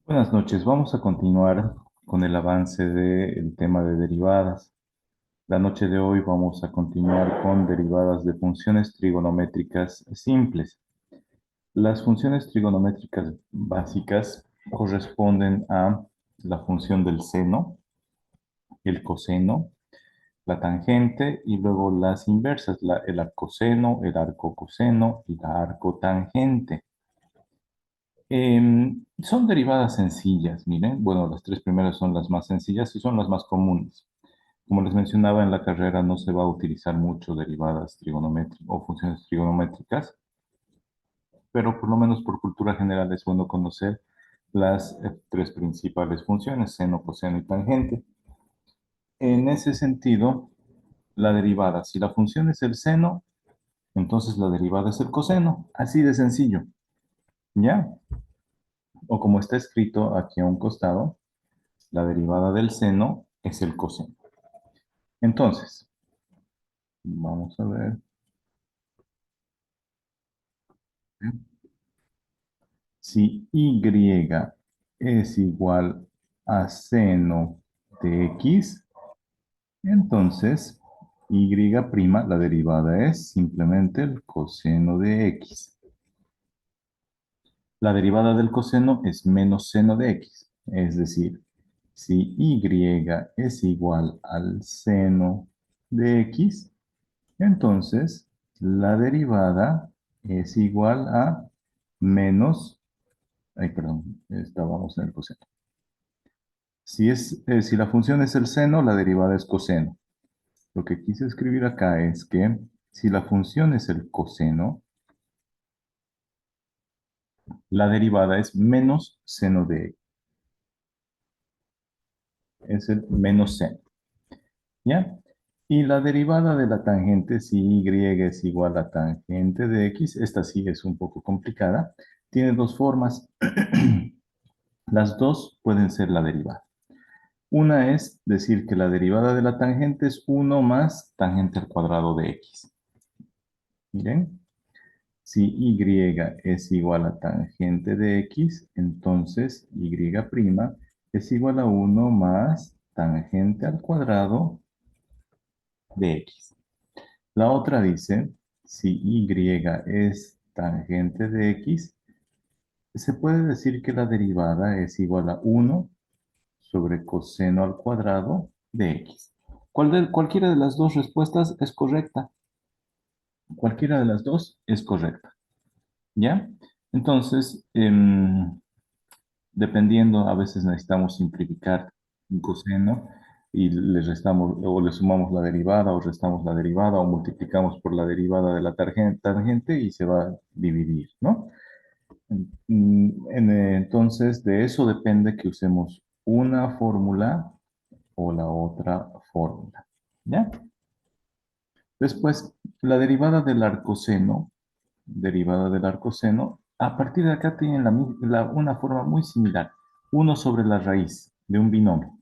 Buenas noches, vamos a continuar con el avance del tema de derivadas. La noche de hoy vamos a continuar con derivadas de funciones trigonométricas simples. Las funciones trigonométricas básicas corresponden a la función del seno, el coseno, la tangente y luego las inversas, el arcoseno, el arcocoseno y la arcotangente. Son derivadas sencillas, miren. Bueno, las tres primeras son las más sencillas y son las más comunes. Como les mencionaba, en la carrera no se va a utilizar mucho derivadas trigonométricas o funciones trigonométricas, pero por lo menos por cultura general es bueno conocer las tres principales funciones, seno, coseno y tangente. En ese sentido, la derivada, si la función es el seno, entonces la derivada es el coseno. Así de sencillo, ¿ya? O como está escrito aquí a un costado, la derivada del seno es el coseno. Entonces, vamos a ver. Si y es igual a seno de x, entonces y', la derivada es simplemente el coseno de x. La derivada del coseno es menos seno de x. Es decir, si y es igual al seno de x, entonces la derivada es igual a menos, ay, perdón, estábamos en el coseno. Si la función es el seno, la derivada es coseno. Lo que quise escribir acá es que si la función es el coseno, la derivada es menos seno de x. Es el menos seno. ¿Ya? Y la derivada de la tangente, si y es igual a tangente de x, esta sí es un poco complicada, tiene dos formas. Las dos pueden ser la derivada. Una es decir que la derivada de la tangente es 1 más tangente al cuadrado de x. Miren, si y es igual a tangente de x, entonces y' es igual a 1 más tangente al cuadrado de x. La otra dice, si y es tangente de x, se puede decir que la derivada es igual a 1 sobre coseno al cuadrado de x. Cualquiera de las dos respuestas es correcta. Cualquiera de las dos es correcta. ¿Ya? Entonces, dependiendo, a veces necesitamos simplificar un coseno y le restamos o le sumamos la derivada o restamos la derivada o multiplicamos por la derivada de la tangente y se va a dividir, ¿no? Entonces, de eso depende que usemos una fórmula o la otra fórmula, ¿ya? Después, la derivada del arcoseno, a partir de acá tienen una forma muy similar. Uno sobre la raíz de un binomio.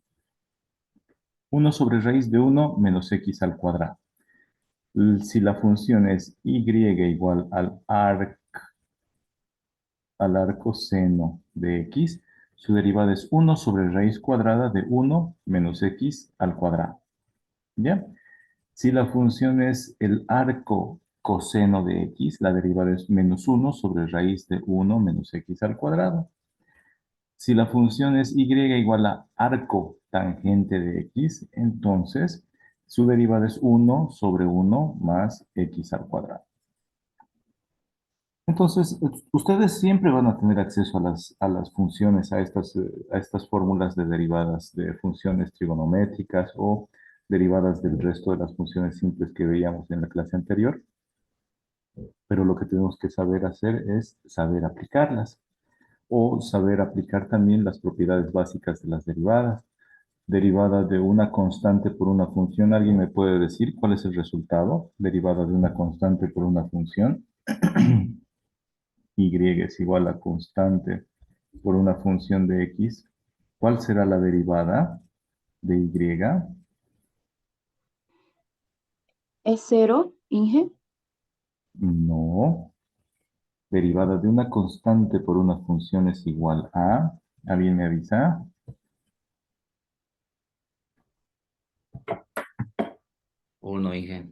Uno sobre raíz de uno menos x al cuadrado. Si la función es y igual al arcoseno de x, su derivada es uno sobre raíz cuadrada de uno menos x al cuadrado. ¿Ya? Si la función es el arco coseno de x, la derivada es menos uno sobre raíz de uno menos x al cuadrado. Si la función es y igual a arco tangente de x, entonces su derivada es uno sobre uno más x al cuadrado. Entonces, ustedes siempre van a tener acceso a las funciones, a estas fórmulas de derivadas de funciones trigonométricas o derivadas del resto de las funciones simples que veíamos en la clase anterior, pero lo que tenemos que saber hacer es saber aplicarlas o saber aplicar también las propiedades básicas de las derivadas. Derivada de una constante por una función, ¿alguien me puede decir cuál es el resultado? Derivada de una constante por una función. Y es igual a constante por una función de x. ¿Cuál será la derivada de y? ¿Es cero, Inge? No. Derivada de una constante por una función es igual a ¿Alguien me avisa? Uno, Inge.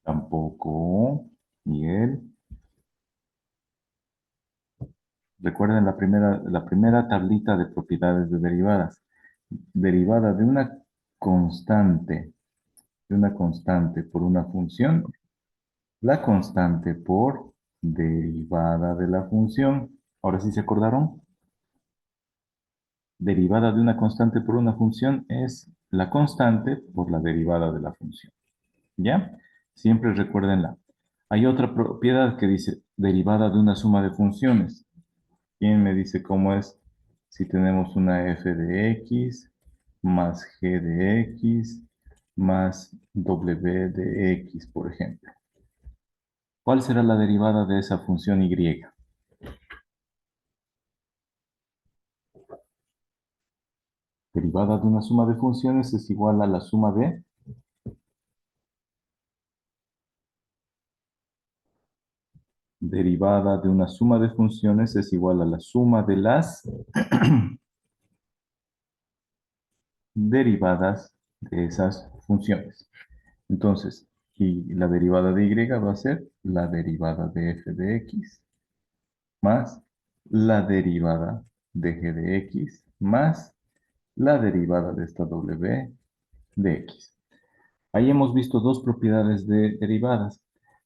Tampoco. Miguel. Recuerden la primera tablita de propiedades de derivadas. Derivada de una constante por una función, la constante por derivada de la función. Ahora sí se acordaron. Derivada de una constante por una función es la constante por la derivada de la función. ¿Ya? Siempre recuérdenla. Hay otra propiedad que dice derivada de una suma de funciones. ¿Quién me dice cómo es? Si tenemos una f de x más g de x más w de x, por ejemplo. ¿Cuál será la derivada de esa función y? Derivada de una suma de funciones es igual a la suma de... Derivada de una suma de funciones es igual a la suma de las derivadas de esas funciones. Entonces, y la derivada de y va a ser la derivada de f de x más la derivada de g de x más la derivada de esta w de x. Ahí hemos visto dos propiedades de derivadas.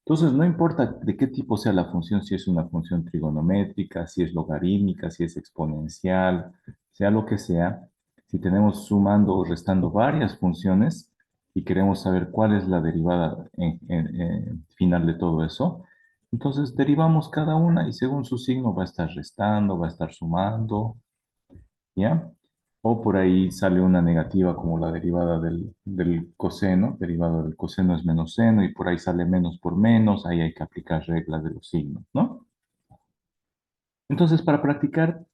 Entonces, no importa de qué tipo sea la función, si es una función trigonométrica, si es logarítmica, si es exponencial, sea lo que sea, si tenemos sumando o restando varias funciones y queremos saber cuál es la derivada final de todo eso, entonces derivamos cada una y según su signo va a estar restando, va a estar sumando, ¿ya? O por ahí sale una negativa como la derivada del coseno, derivada del coseno es menos seno, y por ahí sale menos por menos, ahí hay que aplicar reglas de los signos, ¿no? Entonces, para practicar,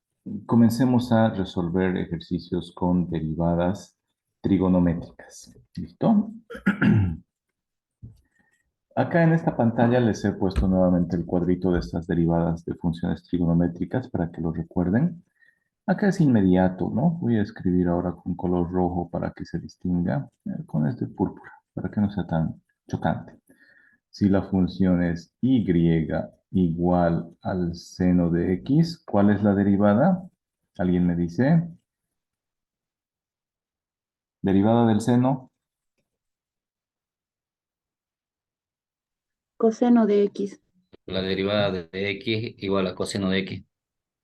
comencemos a resolver ejercicios con derivadas trigonométricas. ¿Listo? Acá en esta pantalla les he puesto nuevamente el cuadrito de estas derivadas de funciones trigonométricas para que lo recuerden. Acá es inmediato, ¿no? Voy a escribir ahora con color rojo para que se distinga, con este púrpura, para que no sea tan chocante. Si la función es y igual al seno de x, ¿cuál es la derivada? ¿Alguien me dice? Derivada del seno, Coseno de X. La derivada de x igual a coseno de x.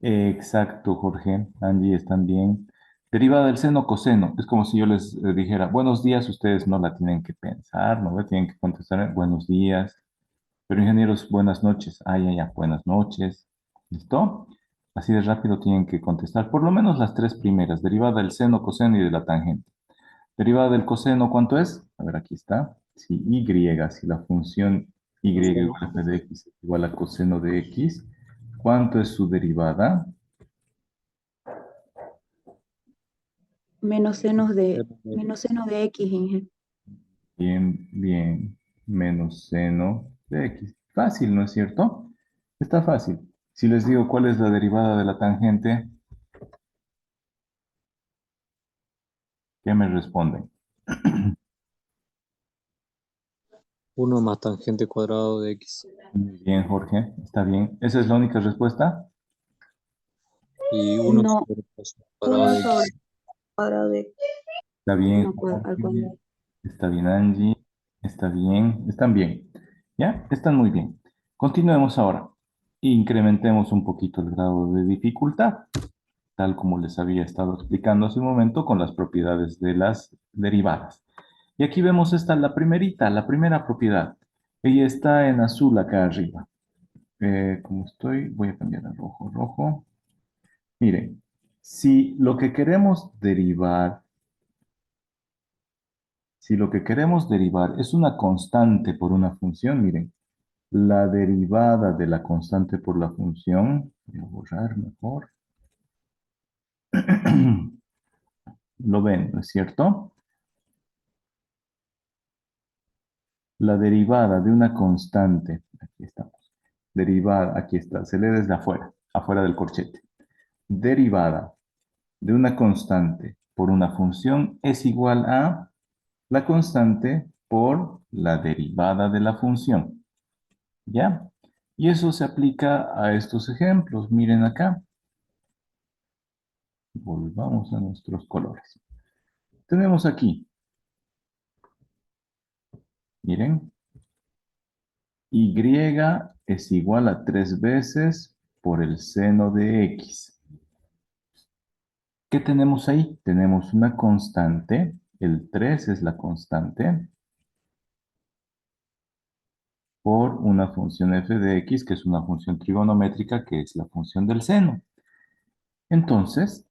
exacto, Jorge. Angie, están bien. Derivada del seno, coseno. Es como si yo les dijera, buenos días, ustedes no la tienen que pensar, no la tienen que contestar, buenos días. Pero ingenieros, buenas noches. Ah, ya, ya, buenas noches. ¿Listo? Así de rápido tienen que contestar. Por lo menos las tres primeras. Derivada del seno, coseno y de la tangente. Derivada del coseno, ¿cuánto es? A ver, aquí está. Si si la función y igual a f de x es igual a coseno de x, ¿cuánto es su derivada? Menos seno de X, Inge. Bien, bien, menos seno de x. Fácil, ¿no es cierto? Está fácil. Si les digo cuál es la derivada de la tangente, ¿qué me responden? Uno más tangente cuadrado de x. Muy bien, Jorge, está bien. ¿Esa es la única respuesta? Y uno No, sobre coseno cuadrado uno de sobre x. el cuadrado de Está bien, uno al Jorge. cuadrado. Está bien, Angie. Está bien. Están bien. ¿Ya? Están muy bien. Continuemos ahora. Incrementemos un poquito el grado de dificultad, tal como les había estado explicando hace un momento con las propiedades de las derivadas. Y aquí vemos esta, la primerita, la primera propiedad. Ella está en azul acá arriba. Como estoy, voy a cambiar a rojo, rojo. Miren, si lo que queremos derivar, si lo que queremos derivar es una constante por una función, miren, la derivada de la constante por la función, voy a borrar mejor, lo ven, ¿no es cierto? La derivada de una constante, aquí estamos, derivada, aquí está, se lee desde afuera, afuera del corchete. Derivada de una constante por una función es igual a la constante por la derivada de la función. ¿Ya? Y eso se aplica a estos ejemplos. Miren acá. Volvamos a nuestros colores. Tenemos aquí, miren, y es igual a 3 veces por el seno de x. ¿Qué tenemos ahí? Tenemos una constante, el 3 es la constante, por una función f de x, que es una función trigonométrica, que es la función del seno. Entonces,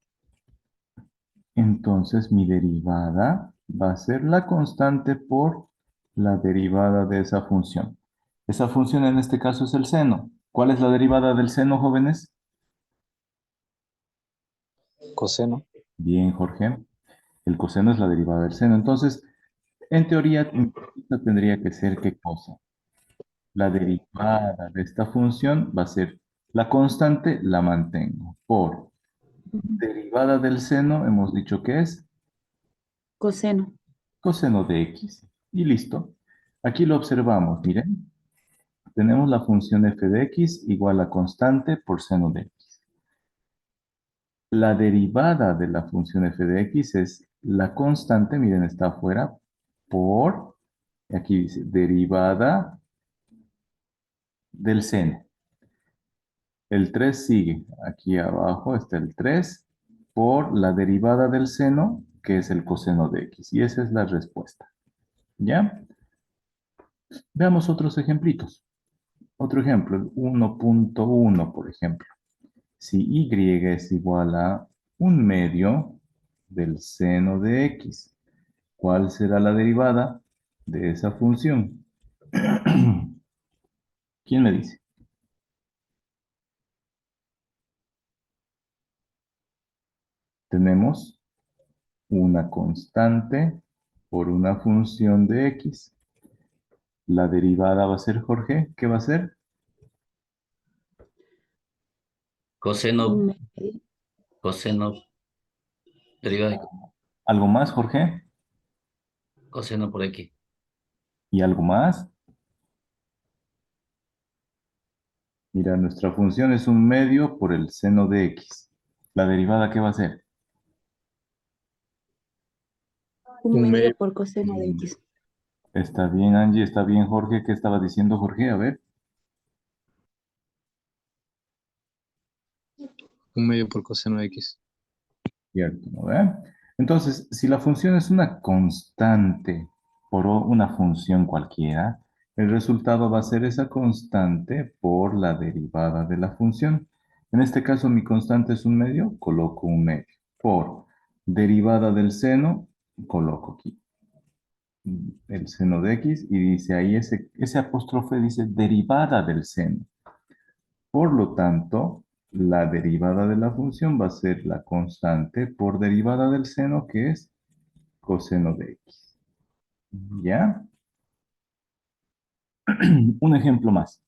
mi derivada va a ser la constante por la derivada de esa función. Esa función en este caso es el seno. ¿Cuál es la derivada del seno, jóvenes? Coseno. Bien, Jorge. El coseno es la derivada del seno. Entonces, en teoría, esta tendría que ser ¿qué cosa? La derivada de esta función va a ser la constante, la mantengo. Por derivada del seno, hemos dicho que es Coseno. coseno de x. Y listo. Aquí lo observamos, miren. Tenemos la función f de x igual a constante por seno de x. La derivada de la función f de x es la constante, miren, está afuera, por, aquí dice, derivada del seno. El 3 sigue, aquí abajo está el 3 por la derivada del seno, que es el coseno de x. Y esa es la respuesta. ¿Ya? Veamos otros ejemplitos. Otro ejemplo, el 1.1, por ejemplo. Si y es igual a un medio del seno de x, ¿cuál será la derivada de esa función? ¿Quién me dice? Tenemos una constante por una función de x. La derivada va a ser, Jorge, ¿qué va a ser? Coseno, Un medio. coseno, derivada de ¿Algo más, Jorge? coseno por X. ¿Y algo más? Mira, nuestra función es un medio por el seno de x. ¿La derivada qué va a ser? Un Un medio medio. por coseno de x. Está bien, Angie, está bien, Jorge. ¿Qué estaba diciendo Jorge? A ver. Un medio por coseno de x. Cierto, ¿no ve? Entonces, si la función es una constante por una función cualquiera, el resultado va a ser esa constante por la derivada de la función. En este caso, mi constante es un medio, coloco un medio. Por derivada del seno, coloco aquí el seno de x y dice ahí ese apóstrofe dice derivada del seno. Por lo tanto, la derivada de la función va a ser la constante por derivada del seno, que es coseno de x. ¿Ya? Un ejemplo más.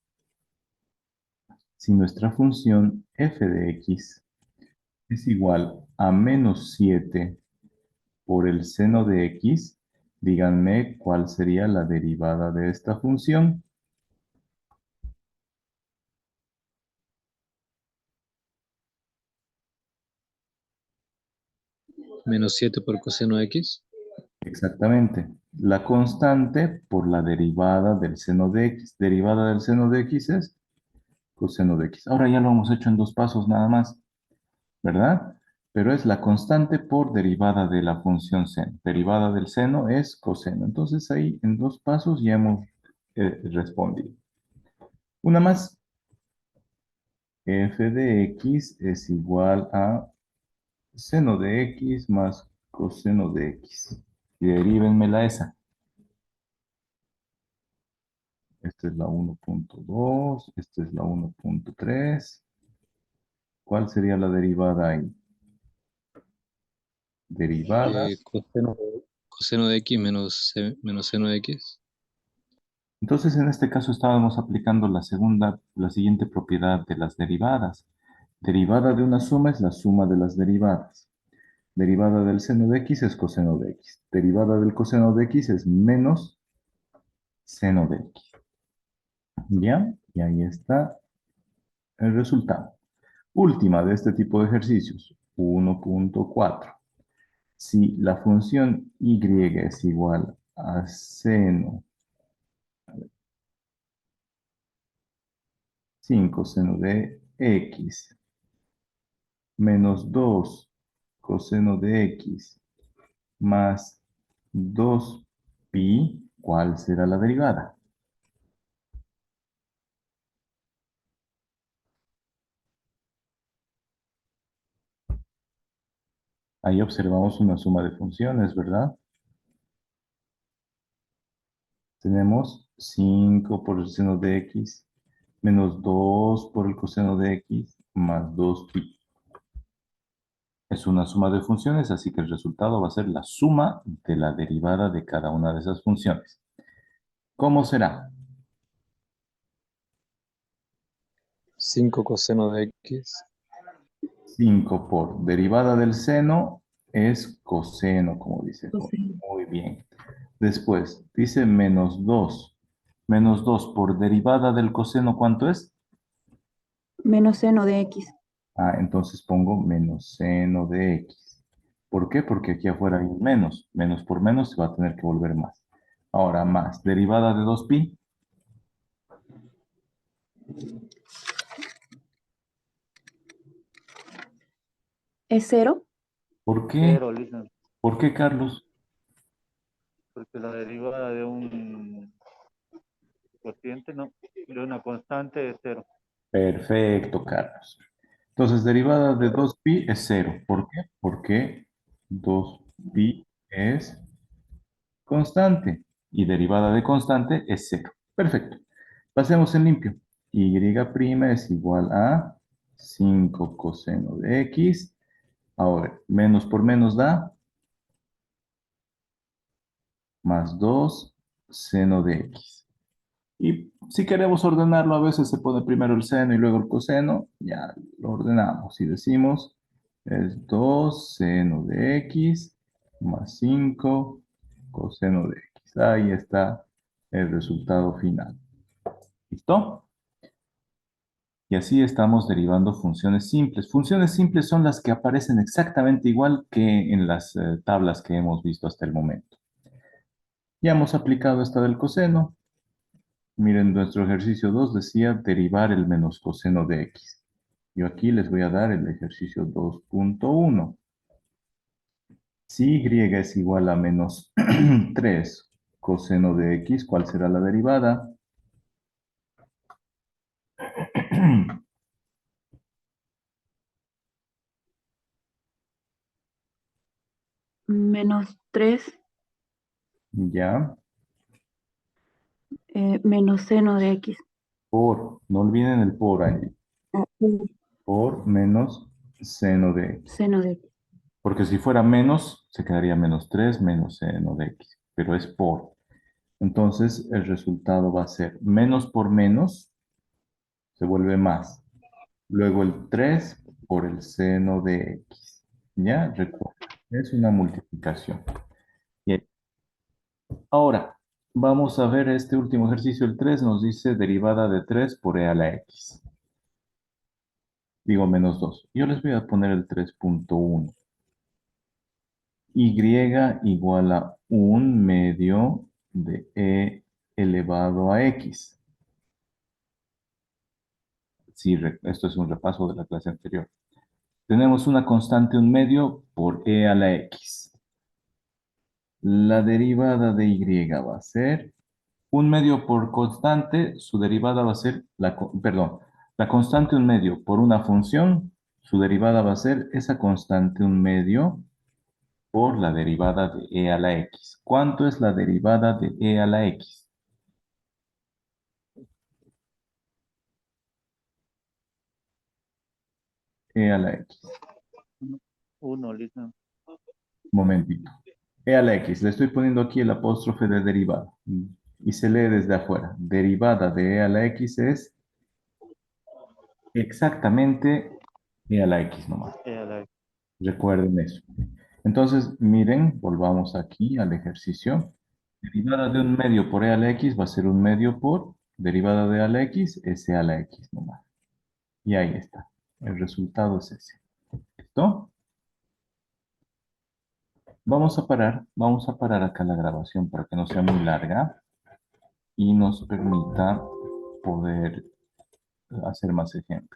Si nuestra función f de x es igual a menos 7 por el seno de x, díganme cuál sería la derivada de esta función. Menos 7 por coseno de x. Exactamente. La constante por la derivada del seno de x. Derivada del seno de x es coseno de x. Ahora ya lo hemos hecho en 2 pasos nada más, ¿verdad? Pero es la constante por derivada de la función seno. Derivada del seno es coseno. Entonces ahí en 2 pasos ya hemos respondido. Una más. F de x es igual a seno de x más coseno de x. Y derivenmela esa. Esta es la 1.2, esta es la 1.3. ¿Cuál sería la derivada ahí? Derivada. Coseno de x menos seno de x. Entonces, en este caso estábamos aplicando la siguiente propiedad de las derivadas. Derivada de una suma es la suma de las derivadas. Derivada del seno de x es coseno de x. Derivada del coseno de x es menos seno de x. ¿Ya? Y ahí está el resultado. Última de este tipo de ejercicios, 1.4. Si la función y es igual a seno 5 seno de x menos 2 coseno de x más 2pi, ¿cuál será la derivada? Ahí observamos una suma de funciones, ¿verdad? Tenemos 5 por el seno de x menos 2 por el coseno de x más 2pi. Es una suma de funciones, así que el resultado va a ser la suma de la derivada de cada una de esas funciones. ¿Cómo será? 5 coseno de x. 5 por derivada del seno es coseno, como dice. Coseno. Muy bien. Después, dice menos 2. Menos 2 por derivada del coseno, ¿cuánto es? Menos seno de x. Ah, entonces pongo menos seno de x. ¿Por qué? Porque aquí afuera hay un menos. Menos por menos se va a tener que volver más. Ahora, más derivada de 2pi. ¿Es cero? ¿Por qué? Cero, Lisa, ¿Por qué, Carlos? porque la derivada de un cociente, no, de una constante es cero. Perfecto, Carlos. Entonces, derivada de 2pi es cero. ¿Por qué? Porque 2pi es constante y derivada de constante es cero. Perfecto. Pasemos en limpio. Y' es igual a 5 coseno de x. Ahora, menos por menos da más 2 seno de x. Y si queremos ordenarlo, a veces se pone primero el seno y luego el coseno. Ya lo ordenamos y decimos es 2 seno de x más 5 coseno de x. Ahí está el resultado final. ¿Listo? Y así estamos derivando funciones simples. Funciones simples son las que aparecen exactamente igual que en las tablas que hemos visto hasta el momento. Ya hemos aplicado esta del coseno. Miren, nuestro ejercicio 2 decía derivar el menos coseno de x. Yo aquí les voy a dar el ejercicio 2.1. Si y es igual a menos 3 coseno de x, ¿cuál será la derivada? Menos 3 Ya, menos seno de x. no olviden el por ahí, Ah, por menos seno de x. seno de x. Porque si fuera menos, se quedaría menos 3 menos seno de x, pero es por. Entonces, el resultado va a ser menos por menos, se vuelve más. Luego el 3 por el seno de x. ¿Ya? Recuerda, es una multiplicación. Bien. Ahora, vamos a ver este último ejercicio. El 3 nos dice derivada de 3 por e a la x. Digo menos 2. Yo les voy a poner el 3.1. Y igual a 1/2 de e elevado a x. Sí, esto es un repaso de la clase anterior. Tenemos una constante 1/2 por e a la x. La derivada de y va a ser 1/2 por constante, su derivada va a ser, perdón, la constante 1/2 por una función, su derivada va a ser esa constante 1/2 por la derivada de e a la x. ¿Cuánto es la derivada de e a la x? E a la x. Uno, Lisa. Momentito. E a la x. Le estoy poniendo aquí el apóstrofe de derivada. Y se lee desde afuera. Derivada de e a la x es exactamente e a la x nomás. A la Recuerden eso. Entonces, miren, volvamos aquí al ejercicio. Derivada de un medio por e a la x va a ser un medio por derivada de a la x, s a la x nomás. Y ahí está. El resultado es ese. ¿Listo? Vamos a parar acá la grabación para que no sea muy larga y nos permita poder hacer más ejemplos.